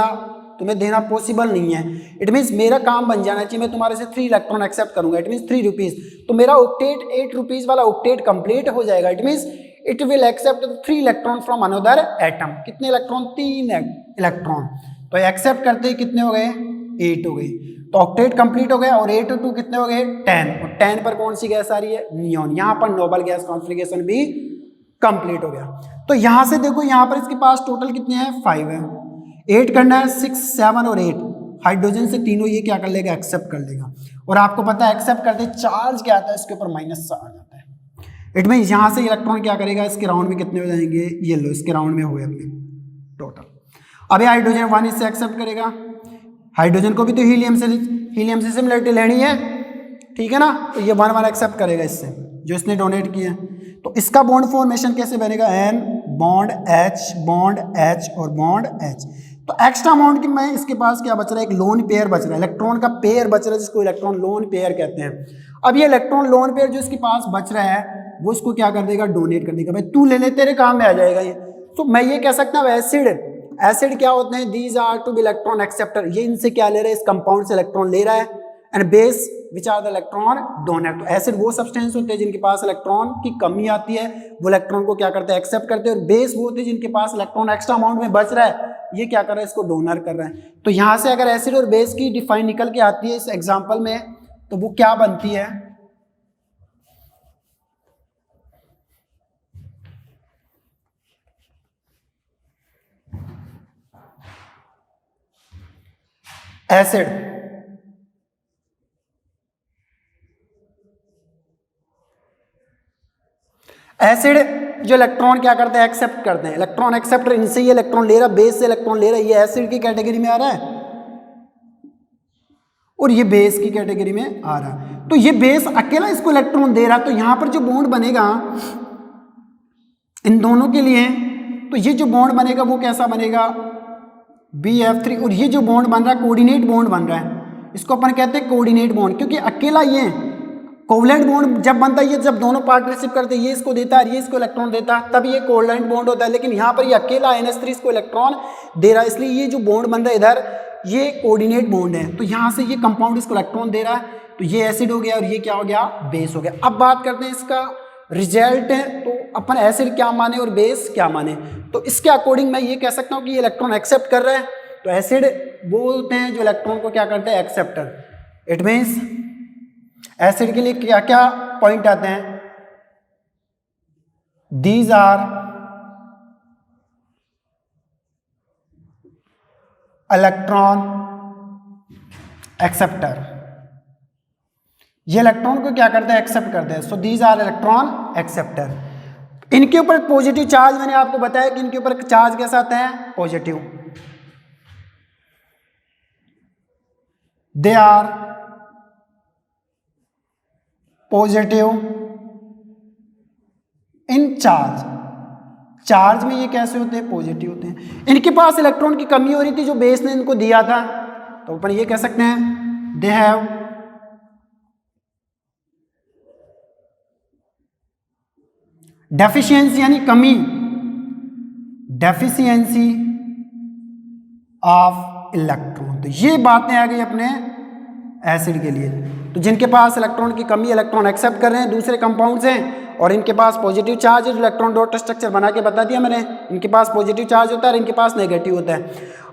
तुम्हें देना पॉसिबल नहीं है। इट मीन्स मेरा काम बन जाना चाहिए, मैं तुम्हारे से 3 इलेक्ट्रॉन एक्सेप्ट करूंगा, इट मीन्स 3 रुपीज़। तो मेरा ऑक्टेट 8 रुपीज़ वाला ऑक्टेट कंप्लीट हो जाएगा। It means it will accept 3 electron from another atom. कितने इलेक्ट्रॉन 3 इलेक्ट्रॉन। तो एक्सेप्ट करते ही कितने हो गए 8 हो गए। तो ऑक्टेट कंप्लीट हो गया और 8 और 2 कितने हो गए 10। और 10 पर कौन सी गैस आ रही है नियॉन। यहाँ पर नोबल गैस कॉन्फ़िगरेशन भी कंप्लीट हो गया। तो यहाँ से देखो यहाँ पर इसके पास टोटल कितने हैं 5 है, 8 करना है 6 7 और 8 हाइड्रोजन से तीनों ये क्या कर लेगा एक्सेप्ट कर लेगा। और आपको पता है एक्सेप्ट करते चार्ज क्या आता है इसके ऊपर माइनस आ जाता है। इट मीन यहाँ से इलेक्ट्रॉन क्या करेगा इसके राउंड में कितने हो जाएंगे ये लो इसके राउंड में हो गए अपने टोटल। अब हाइड्रोजन 1 इससे एक्सेप्ट करेगा, हाइड्रोजन को भी तो हीलियम से सिमिलरिटी लेनी है, ठीक है ना। तो ये 1 1 एक्सेप्ट करेगा इससे जो इसने डोनेट किया। तो इसका बॉन्ड फॉर्मेशन कैसे बनेगा N बॉन्ड H और बॉन्ड H। तो एक्स्ट्रा अमाउंट की मैं इसके पास क्या बच रहा है एक लोन पेयर बच रहा है, इलेक्ट्रॉन का पेयर बच रहा है जिसको इलेक्ट्रॉन लोन पेयर कहते हैं। अब ये इलेक्ट्रॉन लोन पेयर जो इसके पास बच रहा है वो इसको क्या कर देगा डोनेट कर देगा, भाई तू ले ले तेरे काम में आ जाएगा ये। तो मैं ये कह सकता हूँ एसिड क्या होते हैं these are to be electron acceptor, ये इनसे क्या ले रहा है इस कंपाउंड से इलेक्ट्रॉन ले रहा है। And base which are the electron donor. तो एसिड वो सब्सटेंस होते हैं जिनके पास इलेक्ट्रॉन की कमी आती है, वो इलेक्ट्रॉन को क्या करते हैं एक्सेप्ट करते हैं। और बेस वो होते हैं जिनके पास इलेक्ट्रॉन एक्स्ट्रा अमाउंट में बच रहा है, ये क्या कर रहा है इसको डोनर कर रहा है। तो यहाँ से अगर एसिड और बेस की डिफाइन निकल के आती है इस एग्जाम्पल में तो वो क्या बनती है एसिड जो इलेक्ट्रॉन क्या करते हैं एक्सेप्ट करते हैं, इलेक्ट्रॉन एक्सेप्टर इनसे ये इलेक्ट्रॉन ले रहा है, बेस से इलेक्ट्रॉन ले रहा है, ये एसिड की कैटेगरी में आ रहा है और ये बेस की कैटेगरी में आ रहा है। तो ये बेस अकेला इसको इलेक्ट्रॉन दे रहा है, तो यहां पर जो बॉन्ड बनेगा इन दोनों के लिए, तो ये जो बॉन्ड बनेगा वो कैसा बनेगा BF3। और ये जो बॉन्ड बन रहा है कोऑर्डिनेट बॉन्ड बन रहा है, इसको अपन कहते हैं कोऑर्डिनेट बॉन्ड, क्योंकि अकेला ये कोवलेंट बॉन्ड जब बनता है ये जब दोनों पार्टनरशिप करते हैं, ये इसको देता है ये इसको इलेक्ट्रॉन देता है, तब ये कोवलेंट बॉन्ड होता है। लेकिन यहाँ पर ये अकेला NH3 इसको इलेक्ट्रॉन दे रहा है, इसलिए ये जो बॉन्ड बन रहा है इधर ये कोऑर्डिनेट बॉन्ड है। तो यहाँ से ये कंपाउंड इसको इलेक्ट्रॉन दे रहा है, तो ये एसिड हो गया और ये क्या हो गया बेस हो गया। अब बात करते हैं इसका रिजल्ट है, तो अपन एसिड क्या माने और बेस क्या माने। तो इसके अकॉर्डिंग मैं ये कह सकता हूँ कि ये इलेक्ट्रॉन एक्सेप्ट कर रहा है, तो एसिड वो होते हैं जो इलेक्ट्रॉन को क्या करते हैं एक्सेप्टर। इट मीन्स एसिड के लिए क्या क्या पॉइंट आते हैं, दीज आर इलेक्ट्रॉन एक्सेप्टर, ये इलेक्ट्रॉन को क्या करते हैं एक्सेप्ट करते हैं। So these are electron acceptor. इनके ऊपर पॉजिटिव चार्ज, मैंने आपको बताया कि इनके ऊपर चार्ज कैसा आता है positive. They are positive in charge में ये कैसे होते हैं पॉजिटिव होते हैं। इनके पास इलेक्ट्रॉन की कमी हो रही थी जो बेस ने इनको दिया था, तो अपन ये कह सकते हैं दे हैव डेफिशिएंसी यानी कमी, डेफिशिएंसी ऑफ इलेक्ट्रॉन। तो ये बातें आ गई अपने एसिड के लिए। तो जिनके पास इलेक्ट्रॉन की कमी, इलेक्ट्रॉन एक्सेप्ट कर रहे हैं दूसरे कंपाउंड से, और इनके पास पॉजिटिव चार्ज है, जो इलेक्ट्रॉन डॉट स्ट्रक्चर बना के बता दिया मैंने, इनके पास पॉजिटिव चार्ज होता है और इनके पास नेगेटिव होता है।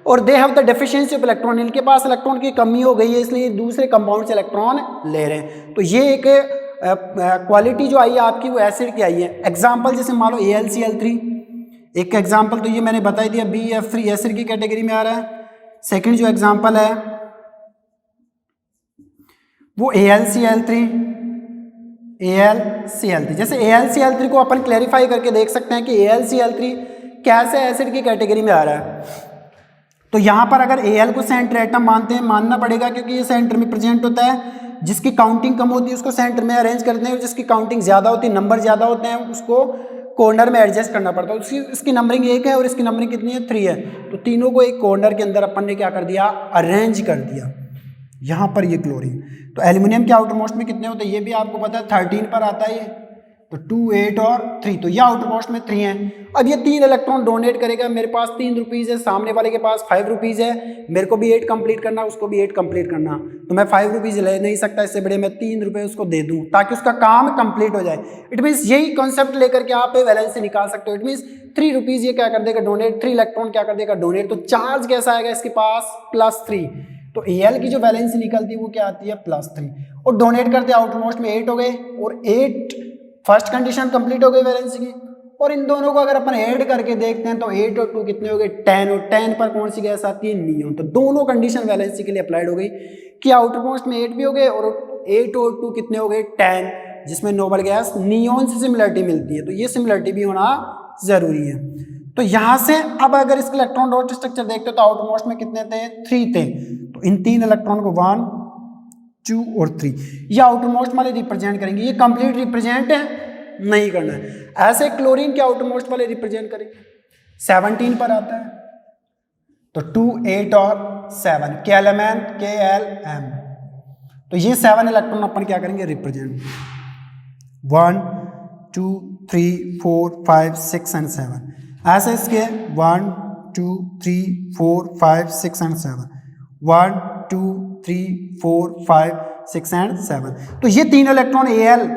और दे have the deficiency of electron, इनके पास इलेक्ट्रॉन की कमी हो गई है इसलिए दूसरे कंपाउंड से इलेक्ट्रॉन ले रहे हैं। तो ये एक क्वालिटी जो आई है आपकी वो एसिड की आई है। एग्जाम्पल जैसे मान लो AlCl3, एक एग्जाम्पल तो ये मैंने बता ही दिया BF3 एसिड की कैटेगरी में आ रहा है। सेकेंड जो एग्जाम्पल है वो AlCl3, जैसे AlCl3 को अपन क्लैरिफाई करके देख सकते हैं कि AlCl3 कैसे एसिड की कैटेगरी में आ रहा है। तो यहाँ पर अगर Al को सेंटर एटम मानते हैं, मानना पड़ेगा क्योंकि ये सेंटर में प्रेजेंट होता है। जिसकी काउंटिंग कम होती है उसको सेंटर में अरेंज करते हैं, और जिसकी काउंटिंग ज़्यादा होती है, नंबर ज़्यादा होते हैं, उसको कॉर्नर में एडजस्ट करना पड़ता है। इसकी नंबरिंग 1 है और इसकी नंबरिंग कितनी है 3 है, तो तीनों को एक कॉर्नर के अंदर अपन ने क्या कर दिया, अरेंज कर दिया। यहाँ पर ये क्लोरीन, तो एल्यूमिनियम के आउटर मोस्ट में कितने होते हैं ये भी आपको पता है, 13 पर आता है ये, तो 2, 8 और 3, तो ये आउटर मोस्ट में 3 है। अब ये 3 इलेक्ट्रॉन डोनेट करेगा, मेरे पास 3 रुपीज़ है, सामने वाले के पास 5 रुपीज़ है, मेरे को भी 8 कंप्लीट करना, उसको भी 8 कंप्लीट करना, तो मैं 5 रुपीज़ ले नहीं सकता, इससे बड़े मैं 3 रुपये उसको दे दूं ताकि उसका काम कंप्लीट हो जाए। इट मीन्स यही कॉन्सेप्ट लेकर के आप वैलेंसी निकाल सकते हो। इट मीन्स 3 रुपीज़ ये क्या कर देगा डोनेट, 3 इलेक्ट्रॉन क्या कर देगा डोनेट, तो चार्ज कैसा आएगा इसके पास +3, तो Al की जो वैलेंसी निकलती है वो क्या आती है +3, और डोनेट करते आउटर मोस्ट में 8 हो गए, और 8 फर्स्ट कंडीशन कंप्लीट हो गई वैलेंसी की। और इन दोनों को अगर अपन ऐड करके देखते हैं तो 8 और 2 कितने हो गए 10, और 10 पर कौन सी गैस आती है नियोन, तो दोनों कंडीशन वैलेंसी के लिए अप्लाइड हो गई कि आउटर मोस्ट में 8 भी हो गए और 8 और 2 कितने हो गए 10, जिसमें नोबल गैस नियोन से सिमिलरिटी मिलती है, तो ये सिमिलरिटी भी होना जरूरी है। तो यहाँ से अब अगर इसका इलेक्ट्रॉन डॉट स्ट्रक्चर देखते हो तो आउटर मोस्ट में कितने थे 3 थे, तो इन 3 इलेक्ट्रॉन को 1, 2 और 3 ये आउटर मोस्ट वाले रिप्रेजेंट करेंगे। ये कंप्लीट रिप्रेजेंट है नहीं करना है। ऐसे क्लोरीन के आउटर मोस्ट वाले रिप्रेजेंट करेंगे, 17 पर आता है, तो 2, 8 और 7 KLMN KLM, तो ये 7 इलेक्ट्रॉन अपन क्या करेंगे रिप्रेजेंट, 1, 2, 3, 4, 5, 6 एंड 7, ऐसे इसके 1, 2, 3, 4, 5, 6 एंड 7, 1, 2, 3, 4, 5, 6 एंड 7, तो ये 3 इलेक्ट्रॉन Al,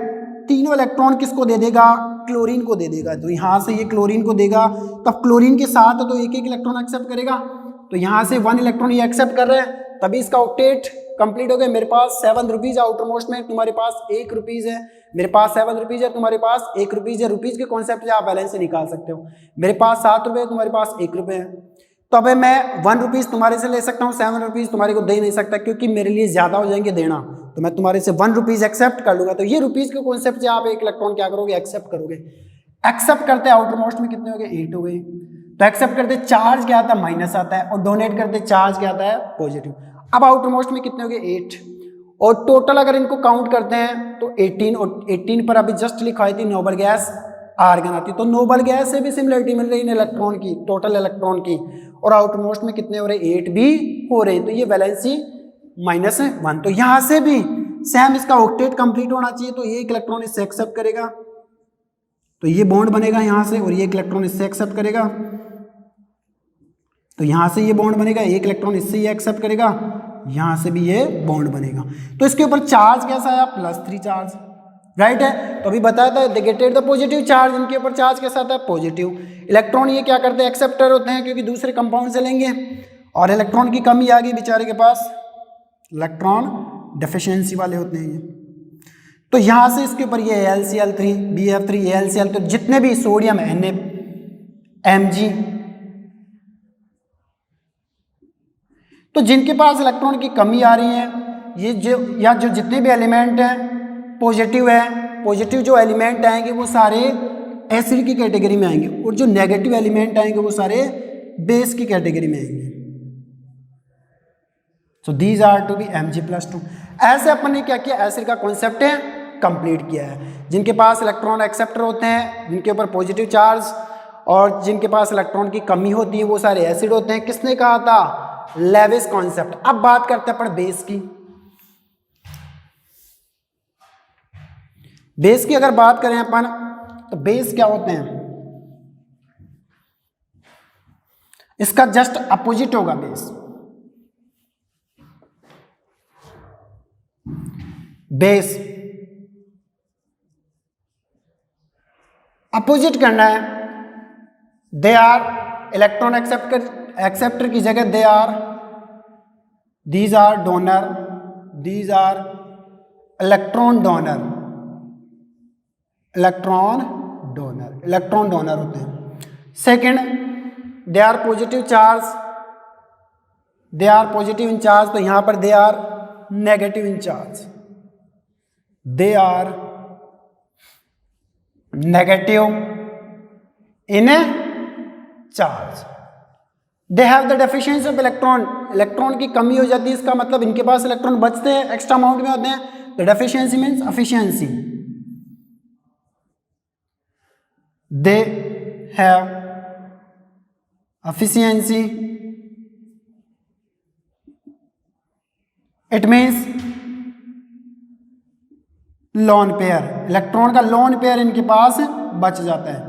तीनों इलेक्ट्रॉन किसको दे देगा क्लोरीन को दे देगा, तो यहाँ से ये क्लोरीन को देगा, तब क्लोरीन के साथ तो एक एक इलेक्ट्रॉन एक्सेप्ट करेगा, तो यहाँ से 1 इलेक्ट्रॉन ये एक्सेप्ट कर रहे हैं, तभी इसका ऑक्टेट कंप्लीट हो गया। मेरे पास 7 रुपीज़ आउटर मोस्ट में, तुम्हारे पास 1 रुपीज़ है, मेरे पास 7 रुपीज़ है, तुम्हारे पास 1 रुपीज़ है, रुपीज़ के कॉन्सेप्ट से आप बैलेंस से निकाल सकते हो। मेरे पास 7 रुपये है, तुम्हारे पास 1 रुपये है, तो अब मैं 1 रुपीज़ तुम्हारे से ले सकता हूँ, 7 रुपीज़ तुम्हारे को दे नहीं सकता क्योंकि मेरे लिए ज़्यादा हो जाएंगे देना, तो मैं तुम्हारे से 1 रुपीज़ एक्सेप्ट कर लूँगा। तो ये रुपीज़ के कॉन्सेप्ट से आप एक इलेक्ट्रॉन क्या करोगे एक्सेप्ट करोगे। एक्सेप्ट करते आउटर मोस्ट में कितने हो गए 8 हो गए, तो एक्सेप्ट करते चार्ज क्या आता है माइनस आता है, और डोनेट करते चार्ज क्या आता है पॉजिटिव। अब आउटर मोस्ट में कितने हो गए 8, और टोटल अगर इनको काउंट करते हैं तो 18, और 18 पर अभी जस्ट लिखाई थी नोबल गैस आर्गन आती, तो नोबल गैस से भी सिमिलरिटी मिल रही है इलेक्ट्रॉन की, टोटल इलेक्ट्रॉन की, और आउटर मोस्ट में कितने हो रहे 8 भी हो रहे हैं, तो ये वैलेंसी -1। तो यहाँ से भी सेम इसका ऑक्टेट कंप्लीट होना चाहिए, तो ये एक इलेक्ट्रॉन इससे एक्सेप्ट करेगा, तो ये बॉन्ड बनेगा यहाँ से, और ये एक इलेक्ट्रॉन इससे एक्सेप्ट करेगा, तो यहाँ से ये बॉन्ड बनेगा, एक इलेक्ट्रॉन इससे ये एक्सेप्ट करेगा, यहाँ से भी ये बॉन्ड बनेगा, तो इसके ऊपर चार्ज कैसा आया +3 चार्ज, राइट है। तो अभी बताया था नेगेटिव द पॉजिटिव चार्ज, इनके ऊपर चार्ज कैसा आता है पॉजिटिव। इलेक्ट्रॉन ये क्या करते हैं एक्सेप्टर होते हैं क्योंकि दूसरे कंपाउंड से लेंगे, और इलेक्ट्रॉन की कमी आ गई बेचारे के पास, इलेक्ट्रॉन डेफिशिएंसी वाले होते हैं ये, तो यहाँ से इसके ऊपर ये AlCl3 BF3 AlCl, तो जितने भी सोडियम Na Mg, तो जिनके पास इलेक्ट्रॉन की कमी आ रही है, ये जो जितने भी एलिमेंट हैं पॉजिटिव है, पॉजिटिव जो एलिमेंट आएंगे वो सारे एसिड की कैटेगरी में आएंगे, और जो नेगेटिव एलिमेंट आएंगे वो सारे बेस की कैटेगरी में आएंगे। So these are to be Mg+2। ऐसे अपन ने क्या किया एसिड का कॉन्सेप्ट है कंप्लीट किया है। जिनके पास इलेक्ट्रॉन एक्सेप्टर होते हैं, जिनके ऊपर पॉजिटिव चार्ज, और जिनके पास इलेक्ट्रॉन की कमी होती है वो सारे एसिड होते हैं। किसने कहा था लेविस कॉन्सेप्ट। अब बात करते हैं अपन बेस की। बेस की अगर बात करें अपन तो बेस क्या होते हैं, इसका जस्ट अपोजिट होगा बेस। बेस अपोजिट करना है, दे आर इलेक्ट्रॉन एक्सेप्टर की जगह they are, these are donor, these are electron donor, electron donor होते हैं। Second, they are positive charge, they are positive in charge, तो यहां पर they are negative in charge, they are negative in charge. They have the deficiency of electron, electron की कमी हो जाती है, इसका मतलब इनके पास इलेक्ट्रॉन बचते हैं, एक्स्ट्रा अमाउंट में होते हैं। तो deficiency means efficiency. They have efficiency, it means lone pair, electron का लोन पेयर इनके पास बच जाता है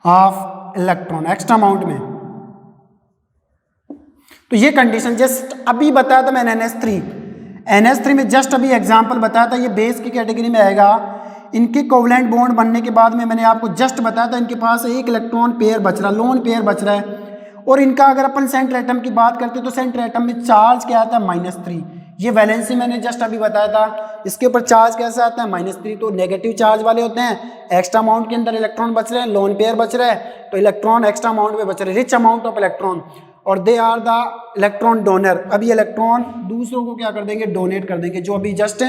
हाफ इलेक्ट्रॉन एक्स्ट्रा अमाउंट में। तो ये कंडीशन जस्ट अभी बताया था मैंने NH3 में जस्ट अभी एग्जांपल बताया था, ये बेस की कैटेगरी में आएगा। इनके कोवलेंट बॉन्ड बनने के बाद में मैंने आपको जस्ट बताया था इनके पास एक इलेक्ट्रॉन पेयर बच रहा, लोन पेयर बच रहा है। और इनका अगर अपन सेंटर एटम की बात करते तो सेंटर एटम में चार्ज क्या आता है -3, ये वैलेंसी मैंने जस्ट अभी बताया था। इसके ऊपर चार्ज कैसे आता है -3, तो नेगेटिव चार्ज वाले होते हैं। एक्स्ट्रा अमाउंट के अंदर इलेक्ट्रॉन बच रहे हैं, लोन पेयर बच रहा है, तो इलेक्ट्रॉन एक्स्ट्रा अमाउंट में बच रहे हैं, रिच अमाउंट ऑफ इलेक्ट्रॉन, और they are the electron donor. अभी इलेक्ट्रॉन दूसरों को क्या कर देंगे, डोनेट कर देंगे, जो अभी जस्ट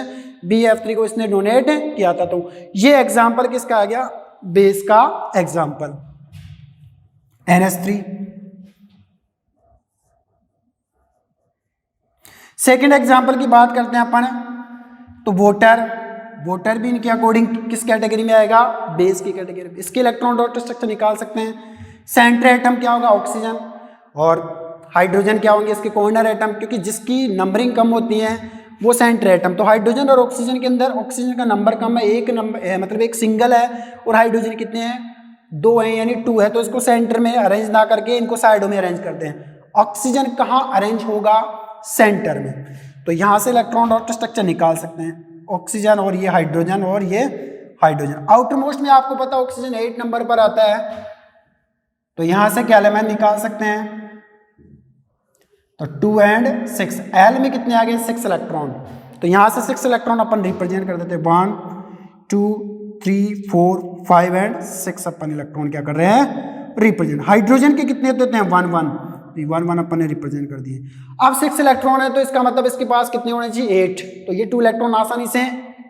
BF3 को इसने डोनेट किया था। तो ये एग्जाम्पल किसका आ गया, बेस का एग्जाम्पल NH3। सेकेंड एग्जाम्पल की बात करते हैं अपन, तो वोटर भी इनके अकॉर्डिंग किस कैटेगरी में आएगा, बेस की कैटेगरी में। इसके इलेक्ट्रॉन डॉट स्ट्रक्चर निकाल सकते हैं। सेंटर एटम क्या होगा, ऑक्सीजन, और हाइड्रोजन क्या होंगे इसके कॉर्नर एटम, क्योंकि जिसकी नंबरिंग कम होती है वो सेंटर एटम। तो हाइड्रोजन और ऑक्सीजन के अंदर ऑक्सीजन का नंबर कम है, एक नंबर मतलब एक सिंगल है, और हाइड्रोजन कितने हैं, 2 हैं, यानी 2 है। तो इसको सेंटर में अरेंज ना करके इनको साइडों में अरेंज करते हैं। ऑक्सीजन कहाँ अरेंज होगा, सेंटर में। तो यहाँ से इलेक्ट्रॉन डॉट स्ट्रक्चर निकाल सकते हैं, ऑक्सीजन और ये हाइड्रोजन और ये हाइड्रोजन। आउटर मोस्ट में आपको पता ऑक्सीजन 8 नंबर पर आता है, तो यहाँ से क्या एलिमेंट निकाल सकते हैं, तो 2 और 6, एल में कितने आ गए, 6 इलेक्ट्रॉन। तो यहाँ से 6 इलेक्ट्रॉन अपन रिप्रेजेंट कर देते हैं, 1 2 3 4 5 और 6 अपन इलेक्ट्रॉन क्या कर रहे हैं, रिप्रेजेंट। हाइड्रोजन के कितने देते हैं, 1 1, 1 अपन ने रिप्रेजेंट कर दिए। अब 6 इलेक्ट्रॉन है, तो इसका मतलब इसके पास कितने होने चाहिए, 8। तो ये 2 इलेक्ट्रॉन आसानी से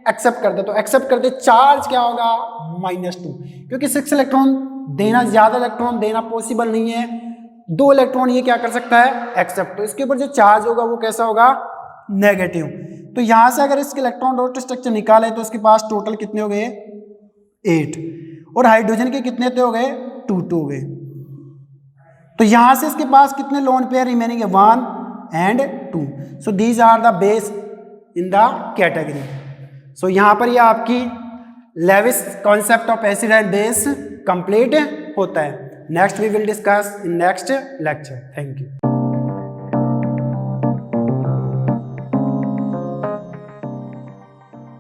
एक्सेप्ट कर दे, तो एक्सेप्ट करते चार्ज क्या होगा, -2, क्योंकि 6 इलेक्ट्रॉन देना, ज्यादा इलेक्ट्रॉन देना पॉसिबल नहीं है। 2 इलेक्ट्रॉन ये क्या कर सकता है, एक्सेप्ट। तो इसके ऊपर जो चार्ज होगा वो कैसा होगा, नेगेटिव। तो यहां से अगर इसके इलेक्ट्रॉन डॉट स्ट्रक्चर निकाले तो इसके पास टोटल कितने हो गए, 8, और हाइड्रोजन के कितने हो गए, 2 हो गए। तो यहां से इसके पास कितने लोन पेयर रिमेनिंग है, 1 और 2। So these are the base in the category. So यहां पर ये आपकी Lewis concept of acid and base complete होता है। Next we will discuss in next lecture. Thank you.